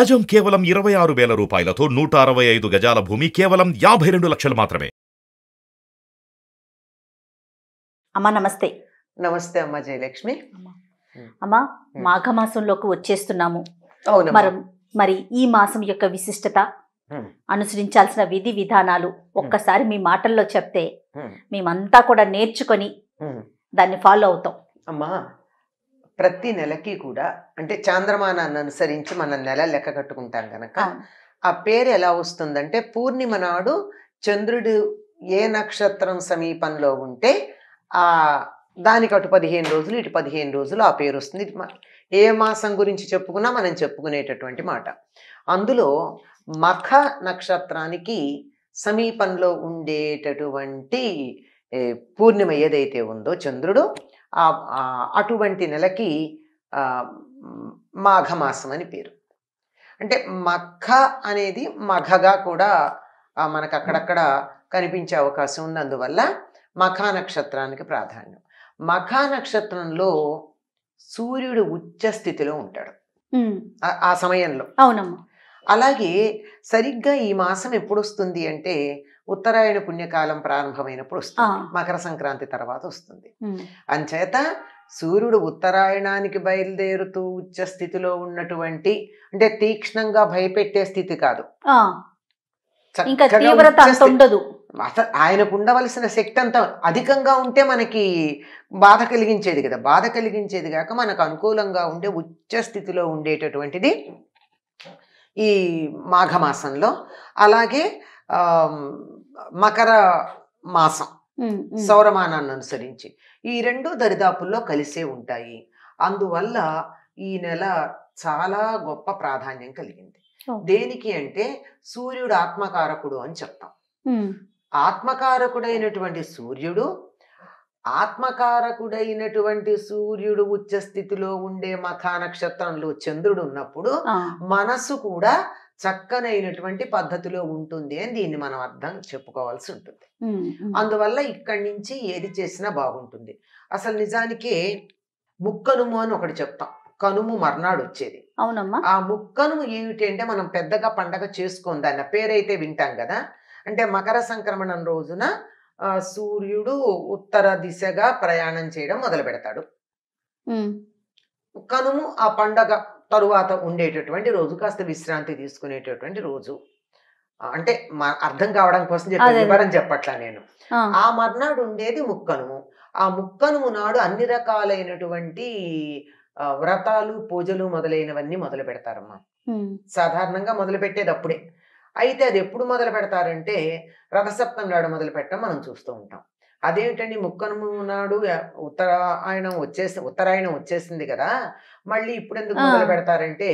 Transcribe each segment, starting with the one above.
గజం కేవలం 26,000 రూపాయలతో 165 గజాల భూమి కేవలం 52 లక్షలు మాత్రమే. అమ్మా నమస్తే. నమస్తే అమ్మా జయలక్ష్మి. అమ్మా మాఘమాసంలోకి వచ్చేస్తున్నాము. అవును. మరి ఈ మాసం యొక్క విశిష్టత, అనుసరించాల్సిన విధి విధానాలు ఒక్కసారి మీ మాటల్లో చెప్తే మేమంతా కూడా నేర్చుకొని దాన్ని ఫాలో అవుతాం. అమ్మా, ప్రతి నెలకి కూడా అంటే చాంద్రమానాన్ని అనుసరించి మనం నెల లెక్క కట్టుకుంటాం కనుక ఆ పేరు ఎలా వస్తుందంటే, పూర్ణిమ నాడు చంద్రుడు ఏ నక్షత్రం సమీపంలో ఉంటే ఆ దానికి అటు 15 రోజులు ఇటు 15 రోజులు ఆ పేరు వస్తుంది. ఏ మాసం గురించి చెప్పుకున్నా మనం చెప్పుకునేటటువంటి మాట. అందులో మఖ నక్షత్రానికి సమీపంలో ఉండేటటువంటి పూర్ణిమ ఏదైతే ఉందో చంద్రుడు, అటువంటి నెలకి మాఘమాసం అని పేరు. అంటే మఖ అనేది మఘగా కూడా మనకు అక్కడక్కడ కనిపించే అవకాశం ఉంది. అందువల్ల మఖా నక్షత్రానికి ప్రాధాన్యం. మఖా నక్షత్రంలో సూర్యుడు ఉచ్చ స్థితిలో ఉంటాడు ఆ సమయంలో. అవునమ్మా. అలాగే సరిగ్గా ఈ మాసం ఎప్పుడు వస్తుంది అంటే ఉత్తరాయణ పుణ్యకాలం ప్రారంభమైనప్పుడు వస్తుంది. మకర సంక్రాంతి తర్వాత వస్తుంది. అంచేత సూర్యుడు ఉత్తరాయణానికి బయలుదేరుతూ ఉచ్చ స్థితిలో ఉన్నటువంటి, అంటే తీక్ష్ణంగా భయపెట్టే స్థితి కాదు, ఆయనకు ఉండవలసిన శక్తి అంతా అధికంగా ఉంటే మనకి బాధ కలిగించేది కదా. బాధ కలిగించేది కాక మనకు అనుకూలంగా ఉండే ఉచ్చ స్థితిలో ఉండేటటువంటిది ఈ మాఘమాసంలో. అలాగే మకర మాసం సౌరమానాన్ని అనుసరించి ఈ రెండు దరిదాపుల్లో కలిసే ఉంటాయి. అందువల్ల ఈ నెల చాలా గొప్ప ప్రాధాన్యం కలిగింది. దేనికి అంటే సూర్యుడు ఆత్మకారకుడు అని చెప్తాం. ఆత్మకారకుడైనటువంటి సూర్యుడు ఉచ్చ స్థితిలో ఉండే మఖా నక్షత్రంలో చంద్రుడు ఉన్నప్పుడు మనసు కూడా చక్కనైనటువంటి పద్ధతిలో ఉంటుంది అని దీన్ని మనం అర్థం చెప్పుకోవాల్సి ఉంటుంది. అందువల్ల ఇక్కడి నుంచి ఏది చేసినా బాగుంటుంది. అసలు నిజానికి ముక్కనుము అని ఒకటి చెప్తాం. కనుము మర్నాడు వచ్చేది. అవునమ్మా. ఆ ముక్కనుము ఏమిటి అంటే మనం పెద్దగా పండగ చేసుకోం, దాన్ని పేరైతే వింటాం కదా. అంటే మకర సంక్రమణం రోజున సూర్యుడు ఉత్తర దిశగా ప్రయాణం చేయడం మొదలు పెడతాడు. కనుము ఆ పండగ తరువాత ఉండేటటువంటి రోజు, కాస్త విశ్రాంతి తీసుకునేటటువంటి రోజు. అంటే అర్థం కావడం కోసం వివరం చెప్పట్లా నేను. ఆ మర్నాడు ఉండేది ముక్కనుము. ఆ ముక్కనుము నాడు అన్ని రకాలైనటువంటి వ్రతాలు, పూజలు మొదలైనవన్నీ మొదలు పెడతారమ్మా. సాధారణంగా మొదలు పెట్టేది అప్పుడే. అయితే అది ఎప్పుడు మొదలు పెడతారంటే రథసప్తమి నాడు మొదలు పెట్టడం మనం చూస్తూ ఉంటాం. అదేమిటండి ముక్కనుము నాడు ఉత్తరాయణం వచ్చేసింది కదా, మళ్ళీ ఇప్పుడు ఎందుకు మొదలు పెడతారంటే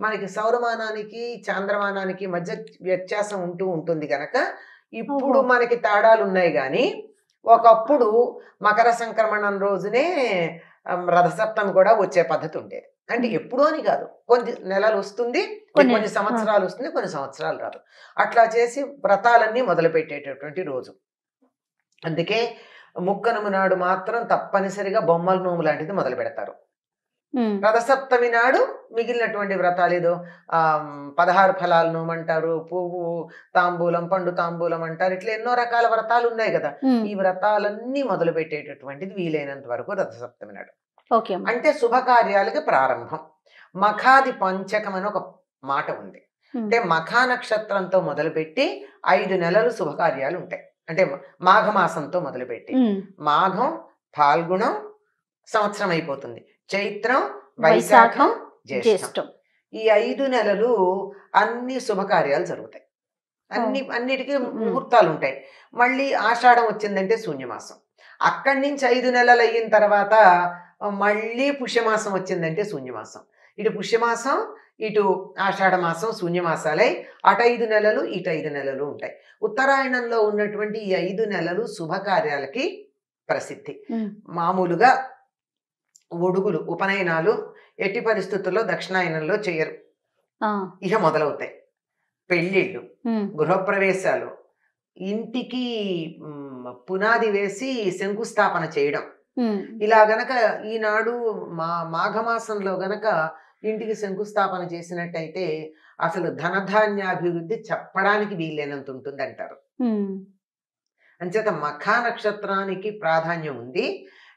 మనకి సౌరమానానికి చాంద్రమానానికి మధ్య వ్యత్యాసం ఉంటుంది కనుక ఇప్పుడు మనకి తేడాలు ఉన్నాయి. కానీ ఒకప్పుడు మకర సంక్రమణం రోజునే రథసప్తమి కూడా వచ్చే పద్ధతి ఉండేది. అంటే ఎప్పుడూ అని కాదు, కొన్ని నెలలు వస్తుంది, కొన్ని సంవత్సరాలు వస్తుంది, కొన్ని సంవత్సరాలు రాదు. అట్లా చేసి వ్రతాలన్నీ మొదలు పెట్టేటటువంటి రోజు. అందుకే ముక్కనుము నాడు మాత్రం తప్పనిసరిగా బొమ్మల నోము లాంటిది మొదలు పెడతారు. రథసప్తమి నాడు మిగిలినటువంటి వ్రతాలు ఏదో 16 ఫలాల నోము అంటారు, పువ్వు తాంబూలం, పండు తాంబూలం అంటారు, ఇట్లా ఎన్నో రకాల వ్రతాలు ఉన్నాయి కదా. ఈ వ్రతాలన్నీ మొదలు పెట్టేటటువంటిది వీలైనంత వరకు రథసప్తమి నాడు. అంటే శుభకార్యాలకి ప్రారంభం. మఖాది పంచకం అని ఒక మాట ఉంది. అంటే మఖా నక్షత్రంతో మొదలుపెట్టి 5 నెలలు శుభకార్యాలు ఉంటాయి. అంటే మాఘమాసంతో మొదలుపెట్టి మాఘం, ఫాల్గుణం సంవత్సరం అయిపోతుంది, చైత్రం, వైశాఖం, జ్యేష్టం, ఈ 5 నెలలు అన్ని శుభకార్యాలు జరుగుతాయి. అన్నిటికీ ముహూర్తాలు ఉంటాయి. మళ్ళీ ఆషాఢం వచ్చిందంటే శూన్యమాసం. అక్కడి నుంచి 5 నెలలు అయిన తర్వాత మళ్ళీ పుష్యమాసం వచ్చిందంటే శూన్యమాసం. ఇటు పుష్యమాసం, ఇటు ఆషాఢ మాసం శూన్యమాసాలై అటు 5 నెలలు, ఇటు 5 నెలలు ఉంటాయి. ఉత్తరాయణంలో ఉన్నటువంటి ఈ 5 నెలలు శుభకార్యాలకి ప్రసిద్ధి. మామూలుగా ఒడుగులు, ఉపనయనాలు ఎట్టి పరిస్థితుల్లో దక్షిణాయనంలో చేయరు, ఇక మొదలవుతాయి. పెళ్ళిళ్ళు, గృహప్రవేశాలు, ఇంటికి పునాది వేసి శంకుస్థాపన చేయడం, ఇలా గనక ఈనాడు మాఘమాసంలో గనక ఇంటికి శంకుస్థాపన చేసినట్టయితే అసలు ధనధాన్యాభివృద్ధి చెప్పడానికి వీలైనంత ఉంటుంది అంటారు. అంచేత మఖ నక్షత్రానికి ప్రాధాన్యం ఉంది.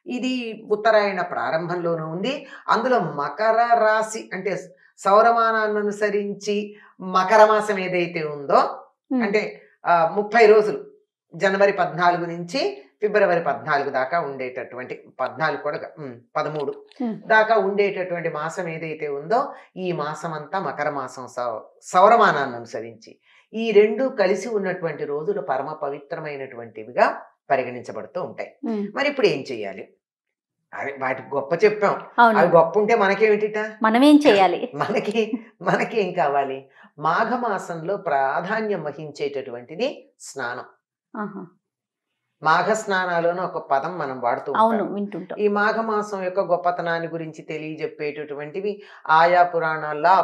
ఇది ఉత్తరాయణ ప్రారంభంలోనూ ఉంది. అందులో మకర రాశి అంటే సౌరమానాన్ని అనుసరించి మకర మాసం ఏదైతే ఉందో అంటే 30 రోజులు జనవరి 14 నుంచి ఫిబ్రవరి 14 దాకా ఉండేటటువంటి 14 కూడా 13 దాకా ఉండేటటువంటి మాసం ఏదైతే ఉందో ఈ మాసం అంతా మకర మాసం సౌరమానాన్ని అనుసరించి ఈ రెండు కలిసి ఉన్నటువంటి రోజులు పరమ పవిత్రమైనటువంటివిగా పరిగణించబడుతూ ఉంటాయి. మరి ఇప్పుడు ఏం చెయ్యాలి? అవి వాటికి గొప్ప చెప్పాం, అవి గొప్ప ఉంటే మనకేమిటిట, మనమేం చేయాలి? మనకేం కావాలి? మాఘమాసంలో ప్రాధాన్యం వహించేటటువంటిది స్నానం. మాఘ స్నానాలను ఒక పదం మనం వాడుతూ ఉంటాం. ఈ మాఘమాసం యొక్క గొప్పతనాన్ని గురించి తెలియజెప్పేటటువంటివి ఆయా పురాణాల్లో ఆ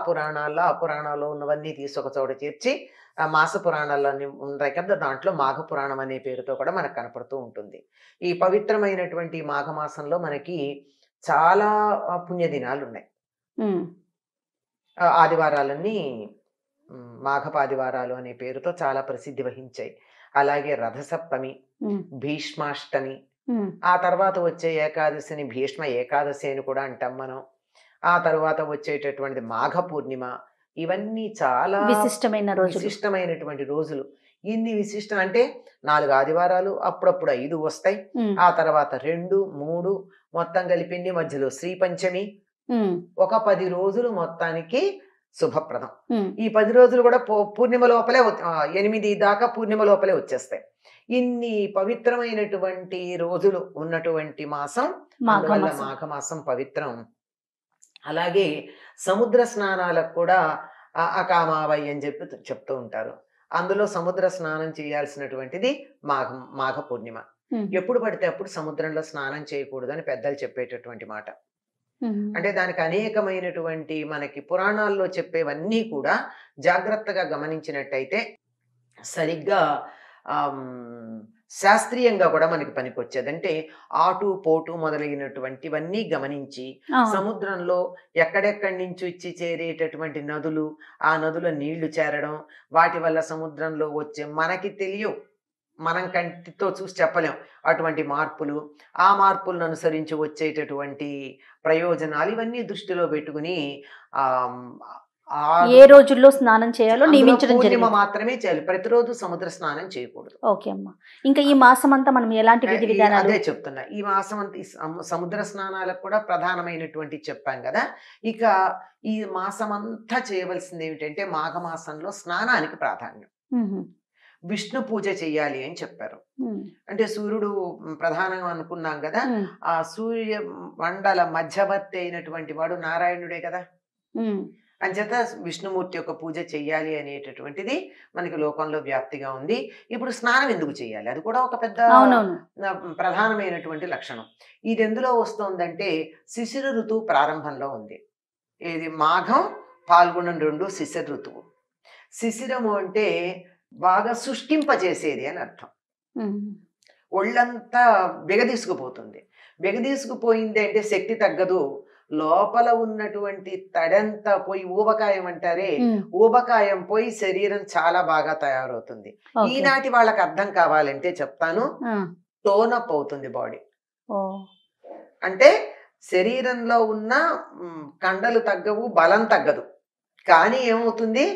పురాణాల్లో ఉన్నవన్నీ తీసుకొక చోట చేర్చి ఆ మాస పురాణాల్లో ఉన్నాయి కదా, దాంట్లో మాఘ పురాణం అనే పేరుతో కూడా మనకు కనపడుతూ ఉంటుంది. ఈ పవిత్రమైనటువంటి మాఘమాసంలో మనకి చాలా పుణ్యదినాలు ఉన్నాయి. ఆదివారాలన్నీ మాఘపాదివారాలు అనే పేరుతో చాలా ప్రసిద్ధి వహించాయి. అలాగే రథసప్తమి, భీష్మాష్టమి, ఆ తర్వాత వచ్చే ఏకాదశిని భీష్మ ఏకాదశి అని కూడా అంటాం మనం. ఆ తర్వాత వచ్చేటటువంటి మాఘ పూర్ణిమ, ఇవన్నీ చాలా విశిష్టమైనటువంటి రోజులు. ఇన్ని విశిష్టం అంటే 4 ఆదివారాలు, అప్పుడప్పుడు 5 వస్తాయి, ఆ తర్వాత 2, 3 మొత్తం కలిపింది, మధ్యలో శ్రీ పంచమి, ఒక 10 రోజులు మొత్తానికి శుభప్రదం. ఈ 10 రోజులు కూడా పూర్ణిమ లోపలే 8 దాకా పూర్ణిమ లోపలే వచ్చేస్తాయి. ఇన్ని పవిత్రమైనటువంటి రోజులు ఉన్నటువంటి మాసం, అందువల్ల మాఘమాసం పవిత్రం. అలాగే సముద్ర స్నానాలకు కూడా అకామావై అని చెప్తూ ఉంటారు. అందులో సముద్ర స్నానం చేయాల్సినటువంటిది మాఘ పూర్ణిమ. ఎప్పుడు పడితే అప్పుడు సముద్రంలో స్నానం చేయకూడదు అని పెద్దలు చెప్పేటటువంటి మాట. అంటే దానికి అనేకమైనటువంటి మనకి పురాణాల్లో చెప్పేవన్నీ కూడా జాగ్రత్తగా గమనించినట్టయితే సరిగ్గా శాస్త్రీయంగా కూడా మనకి పనికొచ్చేది. అంటే ఆటు పోటు మొదలైనటువంటివన్నీ గమనించి సముద్రంలో ఎక్కడెక్కడి నుంచి వచ్చి చేరేటటువంటి నదులు, ఆ నదుల నీళ్లు చేరడం, వాటి వల్ల సముద్రంలో వచ్చే మనకి తెలియవు, మనం కంటితో చూసి చెప్పలేం అటువంటి మార్పులు, ఆ మార్పులను అనుసరించి వచ్చేటటువంటి ప్రయోజనాలు, ఇవన్నీ దృష్టిలో పెట్టుకుని ఏ రోజుల్లో స్నానం చేయాలో నియమించడం జరిగింది. మాత్రమే చేయాలి, ప్రతిరోజు సముద్ర స్నానం చేయకూడదు. ఓకే అమ్మా. ఇంకా ఈ మాసం అంతా మనం ఎలాంటి విధి విధానాలు? అదే చెప్తున్నా, ఈ మాసం అంతా సముద్ర స్నానాలకు కూడా ప్రధానమైనటువంటి చెప్పాం కదా. ఇక ఈ మాసం అంతా చేయవలసింది ఏమిటంటే మాఘమాసంలో స్నానానికి ప్రాధాన్యం. విష్ణు పూజ చెయ్యాలి అని చెప్పారు. అంటే సూర్యుడు ప్రధానంగా అనుకున్నాం కదా, ఆ సూర్య మండల మధ్యవర్తి అయినటువంటి వాడు నారాయణుడే కదా. అంచేత విష్ణుమూర్తి యొక్క పూజ చెయ్యాలి అనేటటువంటిది మనకి లోకంలో వ్యాప్తిగా ఉంది. ఇప్పుడు స్నానం ఎందుకు చేయాలి, అది కూడా ఒక పెద్ద ప్రధానమైనటువంటి లక్షణం. ఇది ఎందులో వస్తుందంటే శిశిర ఋతువు ప్రారంభంలో ఉంది. ఇది మాఘం పాల్గొనం 2 శిశిర ఋతువు. శిశిరము అంటే బాగా సృష్టింపజేసేది అని అర్థం. ఒళ్ళంతా బెగదీసుకుపోతుంది. బెగదీసుకుపోయింది అంటే శక్తి తగ్గదు, లోపల ఉన్నటువంటి తడంతా పోయి ఊబకాయం అంటారే, ఊబకాయం పోయి శరీరం చాలా బాగా తయారవుతుంది. ఈనాటి వాళ్ళకి అర్థం కావాలంటే చెప్తాను, టోనప్ అవుతుంది బాడీ. అంటే శరీరంలో ఉన్న కండలు తగ్గవు, బలం తగ్గదు, కానీ ఏమవుతుంది,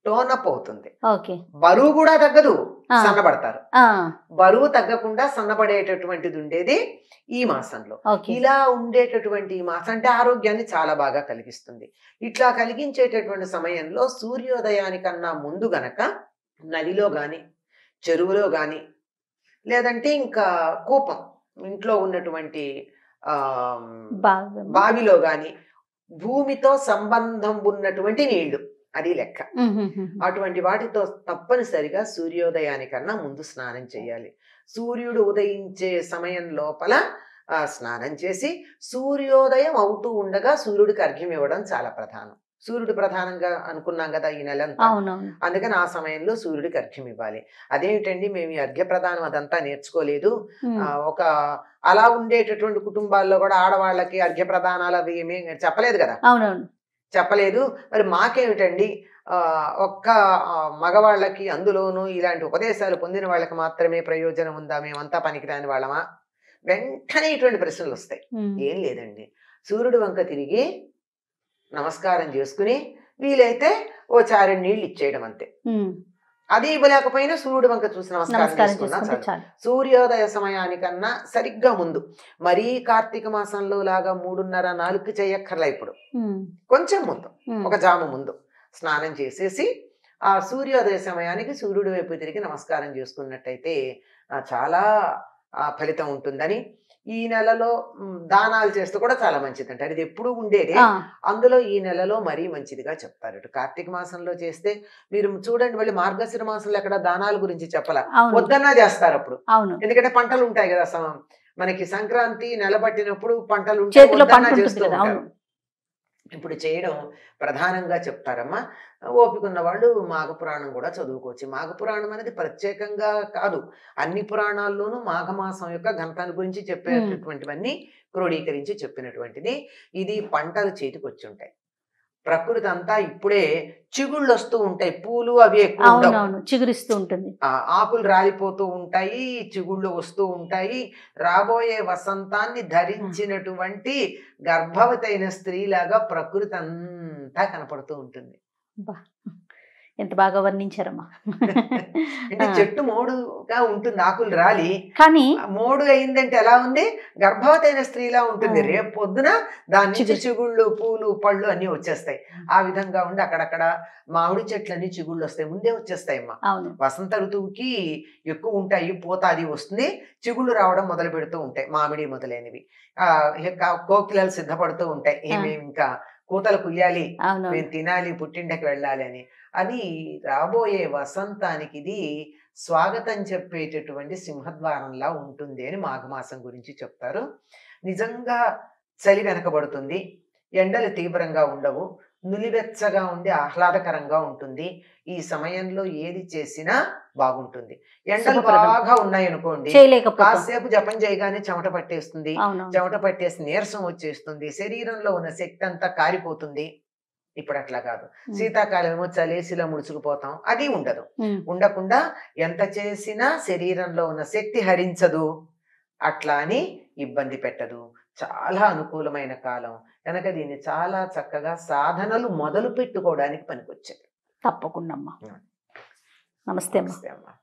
టోనప్ అవుతుంది. బరువు కూడా తగ్గదు, సన్నబడతారు. బరువు తగ్గకుండా సన్నబడేటటువంటిది ఉండేది ఈ మాసంలో. ఇలా ఉండేటటువంటి ఈ మాసం అంటే ఆరోగ్యాన్ని చాలా బాగా కలిగిస్తుంది. ఇట్లా కలిగించేటటువంటి సమయంలో సూర్యోదయానికన్నా ముందు గనక నదిలో గాని, చెరువులో గాని, లేదంటే ఇంకా కూపం ఇంట్లో ఉన్నటువంటి బావిలో గాని, భూమితో సంబంధం ఉన్నటువంటి నీళ్లు, అది లెక్క. అటువంటి వాటితో తప్పనిసరిగా సూర్యోదయానికన్నా ముందు స్నానం చేయాలి. సూర్యుడు ఉదయించే సమయం లోపల స్నానం చేసి సూర్యోదయం అవుతూ ఉండగా సూర్యుడికి అర్ఘ్యం ఇవ్వడం చాలా ప్రధానం. సూర్యుడు ప్రధానంగా అనుకున్నాం కదా ఈ నెలంతా, అందుకని ఆ సమయంలో సూర్యుడికి అర్ఘ్యం ఇవ్వాలి. అదేమిటండి మేము ఈ అర్ఘ్య ప్రదానం అదంతా నేర్చుకోలేదు, ఒక అలా ఉండేటటువంటి కుటుంబాల్లో కూడా ఆడవాళ్ళకి అర్ఘ్య ప్రదానాలు అవి ఏమీ చెప్పలేదు కదా. చెప్పలేదు. మరి మాకేమిటండి ఒక్క మగవాళ్ళకి అందులోనూ ఇలాంటి ఉపదేశాలు పొందిన వాళ్ళకి మాత్రమే ప్రయోజనం ఉందా, మేమంతా పనికిరాని వాళ్ళమా? వెంటనే ఇటువంటి ప్రశ్నలు వస్తాయి. ఏం లేదండి, సూర్యుడు వంక తిరిగి నమస్కారం చేసుకుని వీలైతే ఓ చారెడు నీళ్ళు ఇచ్చేయడం అంతే. అది ఇవ్వలేకపోయినా సూర్యుడు వంక చూసి నమస్కారం చేసుకున్నా చాలు. సూర్యోదయ సమయానికన్నా సరిగ్గా ముందు, మరీ కార్తీక మాసంలో లాగా 3:30-4కి చేయక్కర్లా. ఇప్పుడు కొంచెం ముందు, ఒక జాము ముందు స్నానం చేసేసి ఆ సూర్యోదయ సమయానికి సూర్యుడి వైపు తిరిగి నమస్కారం చేసుకున్నట్టయితే చాలా ఫలితం ఉంటుందని, ఈ నెలలో దానాలు చేస్తే కూడా చాలా మంచిది అంటారు. ఇది ఎప్పుడు ఉండేది, అందులో ఈ నెలలో మరీ మంచిదిగా చెప్తారు. ఇటు కార్తీక మాసంలో చేస్తే మీరు చూడండి, మళ్ళీ మార్గశిర మాసంలో ఎక్కడ దానాల గురించి చెప్పాల, వద్దన్నా చేస్తారు అప్పుడు. ఎందుకంటే పంటలు ఉంటాయి కదా, మనకి సంక్రాంతి నెలబట్టినప్పుడు పంటలు చేస్తూ ఉంటారు. ఇప్పుడు చేయడం ప్రధానంగా చెప్తారమ్మా. ఓపిక ఉన్న వాళ్ళు మాఘపురాణం కూడా చదువుకోవచ్చు. మాఘపురాణం అనేది ప్రత్యేకంగా కాదు, అన్ని పురాణాల్లోనూ మాఘమాసం యొక్క ఘనతను గురించి చెప్పేటటువంటివన్నీ క్రోడీకరించి చెప్పినటువంటిది. ఇది పంటలు చేతికి వచ్చి ఉంటాయి. ప్రకృతి అంతా ఇప్పుడే చిగుళ్ళు వస్తూ ఉంటాయి, పూలు అవి ఎక్కువ చిగురిస్తూ ఉంటుంది, ఆకులు రాలిపోతూ ఉంటాయి, చిగుళ్ళు వస్తూ ఉంటాయి. రాబోయే వసంతాన్ని ధరించినటువంటి గర్భవతి అయిన స్త్రీలాగా ప్రకృతి అంతా కనపడుతూ ఉంటుంది. ఎంత బాగా వర్ణించారమ్మా. అంటే చెట్టు మోడుగా ఉంటుంది, ఆకులు రాలి, కానీ మోడు అయిందంటే ఎలా ఉంది, గర్భవతి అయిన స్త్రీలా ఉంటుంది. రేపు పొద్దున దాని నుంచి చిగుళ్ళు, పూలు, పళ్ళు అన్ని వచ్చేస్తాయి. ఆ విధంగా ఉండి అక్కడక్కడ మామిడి చెట్లన్నీ చిగుళ్ళు వస్తాయి, ముందే వచ్చేస్తాయి అమ్మా. వసంత ఋతువుకి ఎక్కువ ఉంటాయి, పూత అది వస్తుంది, చిగుళ్ళు రావడం మొదలు పెడుతూ ఉంటాయి, మామిడి మొదలైనవి. కోకిలలు సిద్ధపడుతూ ఉంటాయి, ఏమేమి ఇంకా కూతలు కుయ్యాలి, మేము తినాలి, పుట్టింటికి వెళ్ళాలి అని. అది రాబోయే వసంతానికి ఇది స్వాగతం చెప్పేటటువంటి సింహద్వారంలా ఉంటుంది అని మాఘమాసం గురించి చెప్తారు. నిజంగా చలి వెనకబడుతుంది, ఎండలు తీవ్రంగా ఉండవు, నులివెచ్చగా ఉండి ఆహ్లాదకరంగా ఉంటుంది. ఈ సమయంలో ఏది చేసినా బాగుంటుంది. ఎండలు బాగా ఉన్నాయనుకోండి, కాసేపు జపం చేయగానే చెమట పట్టేస్తుంది, చెమట పట్టేసి నీరసం వచ్చేస్తుంది, శరీరంలో ఉన్న శక్తి అంతా కారిపోతుంది. ఇప్పుడు అట్లా కాదు, శీతాకాలమేమో చలేసిలో ముడుచుకుపోతాం, అది ఉండదు. ఉండకుండా ఎంత చేసినా శరీరంలో ఉన్న శక్తి హరించదు, అట్లా అని ఇబ్బంది పెట్టదు. చాలా అనుకూలమైన కాలం కనుక దీన్ని చాలా చక్కగా సాధనలు మొదలు పెట్టుకోవడానికి పనికొచ్చాయి. తప్పకుండా అమ్మా. నమస్తే అమ్మా.